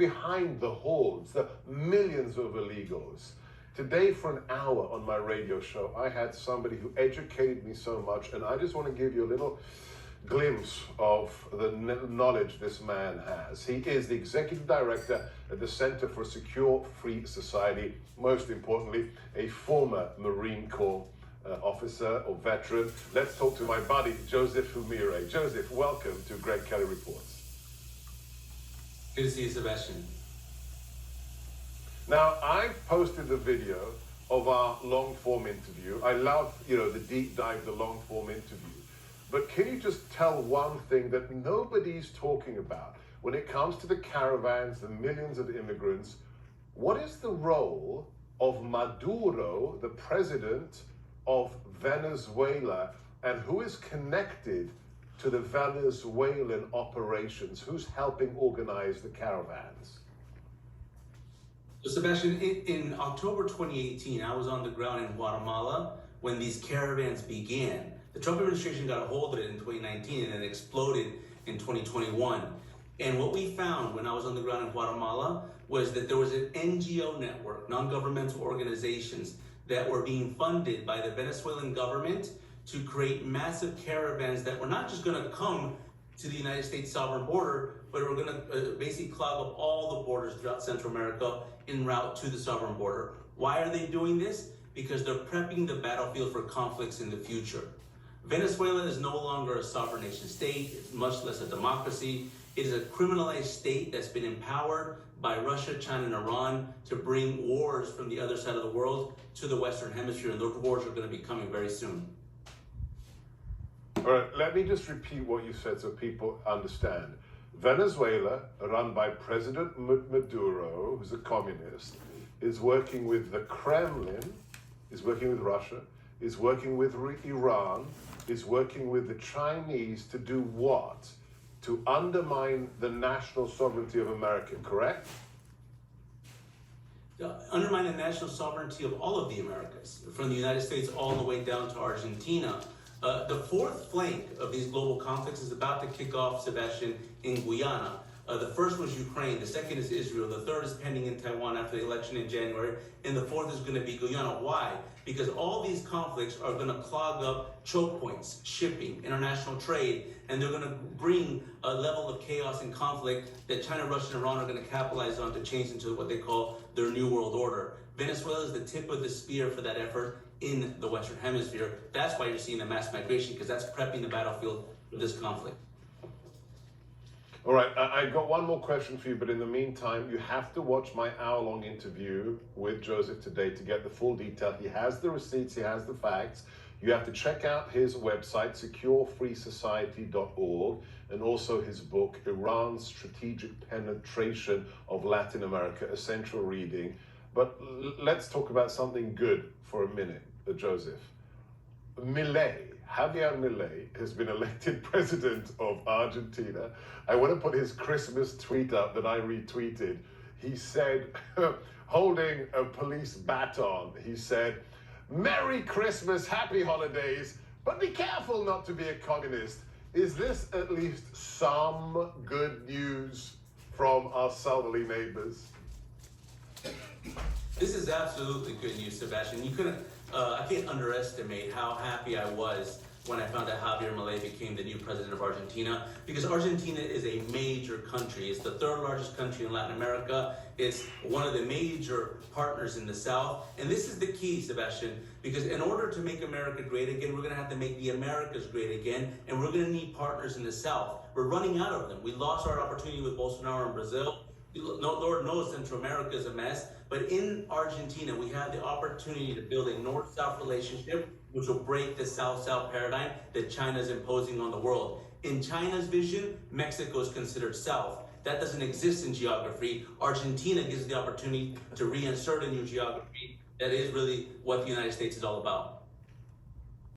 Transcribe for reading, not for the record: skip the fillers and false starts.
behind the hordes, the millions of illegals? Today, for an hour on my radio show, I had somebody who educated me so much, and I just want to give you a little glimpse of the knowledge this man has. He is the executive director at the Center for a Secure Free Society, most importantly, a former Marine Corps officer or veteran. Let's talk to my buddy, Joseph Humire. Joseph, welcome to Greg Kelly Reports. Good to see you, Sebastian. Now, I've posted the video of our long-form interview. I love, the deep dive, the long-form interview. But can you just tell one thing that nobody's talking about when it comes to the caravans, the millions of immigrants? What is the role of Maduro, the president of Venezuela, and who is connected to the Venezuelan operations? Who's helping organize the caravans? So Sebastian, in October 2018, I was on the ground in Guatemala when these caravans began. The Trump administration got a hold of it in 2019 and it exploded in 2021. And what we found when I was on the ground in Guatemala was that there was an NGO network, non-governmental organizations, that were being funded by the Venezuelan government to create massive caravans that were not just going to come to the United States sovereign border, but were going to basically clog up all the borders throughout Central America en route to the sovereign border. Why are they doing this? Because they're prepping the battlefield for conflicts in the future. Venezuela is no longer a sovereign nation state, it's much less a democracy. It is a criminalized state that's been empowered by Russia, China, and Iran to bring wars from the other side of the world to the Western Hemisphere, and those wars are going to be coming very soon. All right, let me just repeat what you said so people understand. Venezuela, run by President Maduro, who's a communist, is working with the Kremlin, is working with Russia, is working with Iran, is working with the Chinese to do what? To undermine the national sovereignty of America, correct? Undermine the national sovereignty of all of the Americas, from the United States all the way down to Argentina. The fourth flank of these global conflicts is about to kick off, Sebastian, in Guyana. The first was Ukraine, the second is Israel, the third is pending in Taiwan after the election in January, and the fourth is going to be Guyana. Why? Because all these conflicts are going to clog up choke points, shipping, international trade, and they're going to bring a level of chaos and conflict that China, Russia, and Iran are going to capitalize on to change into what they call their new world order. Venezuela is the tip of the spear for that effort in the Western Hemisphere. That's why you're seeing the mass migration, because that's prepping the battlefield for this conflict. All right, I've got one more question for you, but in the meantime, you have to watch my hour-long interview with Joseph today to get the full detail. He has the receipts, he has the facts. You have to check out his website, securefreesociety.org, and also his book, Iran's Strategic Penetration of Latin America, essential reading. But let's talk about something good for a minute, Joseph. Javier Milei has been elected president of Argentina. I want to put his Christmas tweet up that I retweeted. He said, holding a police baton, he said, "Merry Christmas, happy holidays, but be careful not to be a communist." Is this at least some good news from our southerly neighbors? This is absolutely good news, Sebastian. I can't underestimate how happy I was when I found out Javier Milei became the new president of Argentina, because Argentina is a major country. It's the third largest country in Latin America. It's one of the major partners in the South. And this is the key, Sebastian, because in order to make America great again, we're going to have to make the Americas great again, and we're going to need partners in the South. We're running out of them. We lost our opportunity with Bolsonaro in Brazil. Lord knows Central America is a mess, but in Argentina, we have the opportunity to build a North-South relationship, which will break the South-South paradigm that China is imposing on the world. In China's vision, Mexico is considered South. That doesn't exist in geography. Argentina gives the opportunity to reinsert a new geography. That is really what the United States is all about.